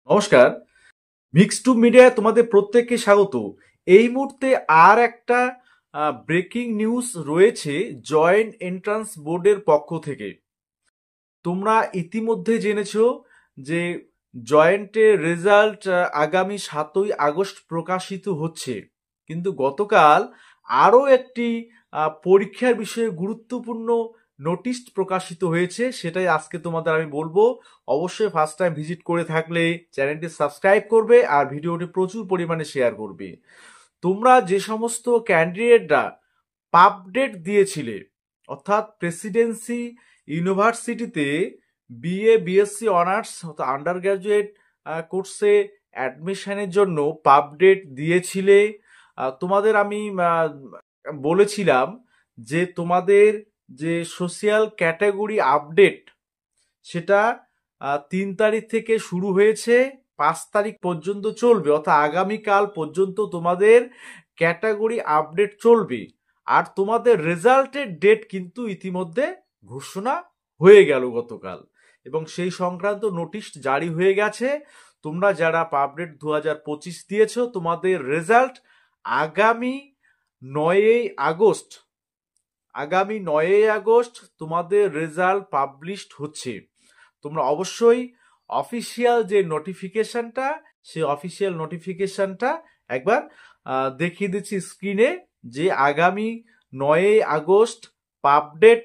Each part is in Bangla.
নমস্কার। মিক্স টু মিডিয়ায় তোমাদের প্রত্যেককে স্বাগত। এই মুহূর্তে আর একটা ব্রেকিং নিউজ রয়েছে জয়েন্ট এন্ট্রান্স বোর্ডের পক্ষ থেকে। তোমরা ইতিমধ্যে জেনেছো যে জয়েন্টের রেজাল্ট আগামী 7ই আগস্ট প্রকাশিত হচ্ছে, কিন্তু গতকাল আরও একটি পরীক্ষার বিষয়ে গুরুত্বপূর্ণ নোটিশ প্রকাশিত হয়েছে, সেটাই আজকে তোমাদের আমি বলবো। অবশ্যই ফার্স্ট টাইম ভিজিট করে থাকলে চ্যানেলটি সাবস্ক্রাইব করবে আর ভিডিওটি প্রচুর পরিমাণে শেয়ার করবে। তোমরা যে সমস্ত ক্যান্ডিডেটরা পাব ডেট দিয়েছিলে, অর্থাৎ প্রেসিডেন্সি ইউনিভার্সিটিতে BA BSc honours under graduate কোর্সে অ্যাডমিশনের জন্য পাব ডেট দিয়েছিলে, তোমাদের আমি বলেছিলাম যে তোমাদের যে সোশিয়াল ক্যাটাগরি আপডেট সেটা 3 তারিখ থেকে শুরু হয়েছে, 5 তারিখ পর্যন্ত চলবে, অর্থাৎ আগামীকাল পর্যন্ত তোমাদের ক্যাটাগরি আপডেট চলবে। আর তোমাদের রেজাল্টের ডেট কিন্তু ইতিমধ্যে ঘোষণা হয়ে গেল গতকাল, এবং সেই সংক্রান্ত নোটিশ জারি হয়ে গেছে। তোমরা যারা আপডেট 2025 দিয়েছো, তোমাদের রেজাল্ট আগামী 9ই আগস্ট আগামী 9ই আগস্ট তোমাদের রেজাল্ট পাবলিশড হচ্ছে। তোমরা অবশ্যই অফিসিয়াল যে নোটিফিকেশনটা, সেই অফিসিয়াল নোটিফিকেশনটা একবার দেখিয়ে দিচ্ছি স্ক্রিনে, যে আগামী 9ই আগস্ট পাবডেট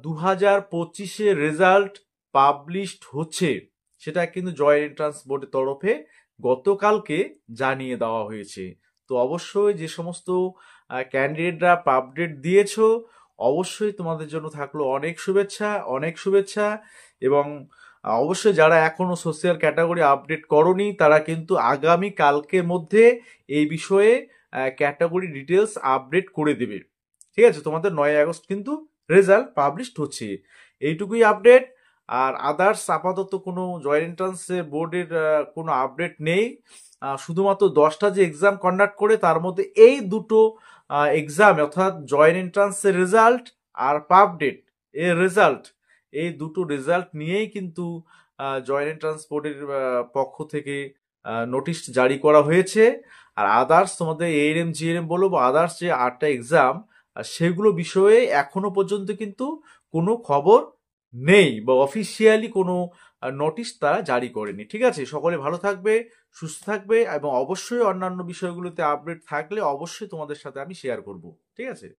2025 রেজাল্ট পাবলিশড হচ্ছে। সেটা কিন্তু জয়েন্ট এন্ট্রান্স বোর্ডের তরফে গতকালকে জানিয়ে দেওয়া হয়েছে। তো অবশ্যই যে সমস্ত ক্যান্ডিডেটরা পাবডেট দিয়েছো, অবশ্যই তোমাদের জন্য থাকলো অনেক শুভেচ্ছা, অনেক শুভেচ্ছা। এবং অবশ্যই যারা এখনো সোশ্যাল ক্যাটাগরি আপডেট করনি, তারা কিন্তু আগামী কালকের মধ্যে এই বিষয়ে ক্যাটাগরি ডিটেলস আপডেট করে দেবে। ঠিক আছে, তোমাদের 9ই আগস্ট কিন্তু রেজাল্ট পাবলিশড হচ্ছে। এইটুকুই আপডেট। আর আদার্স আপাতত কোনো জয়েন্ট এন্ট্রান্স বোর্ডের কোনো আপডেট নেই। শুধুমাত্র 10টা যে এক্সাম কন্ডাক্ট করে, তার মধ্যে এই দুটো এক্সাম, অর্থাৎ জয়েন্ট এন্ট্রান্সের রেজাল্ট আর পাবডেট এর রেজাল্ট, এই দুটো রেজাল্ট নিয়েই কিন্তু জয়েন্ট এন্ট্রান্স বোর্ডের পক্ষ থেকে নোটিশ জারি করা হয়েছে। আর আদার্স তোমাদের এএনএম জিএনএম বলো বা আদার্স যে 8টা এক্সাম, সেগুলো বিষয়ে এখনো পর্যন্ত কিন্তু কোনো খবর নেই বা অফিসিয়ালি কোনো নোটিশ তারা জারি করেনি। ঠিক আছে, সকলে ভালো থাকবে, সুস্থ থাকবে, এবং অবশ্যই অন্যান্য বিষয়গুলোতে আপডেট থাকলে অবশ্যই তোমাদের সাথে আমি শেয়ার করব। ঠিক আছে।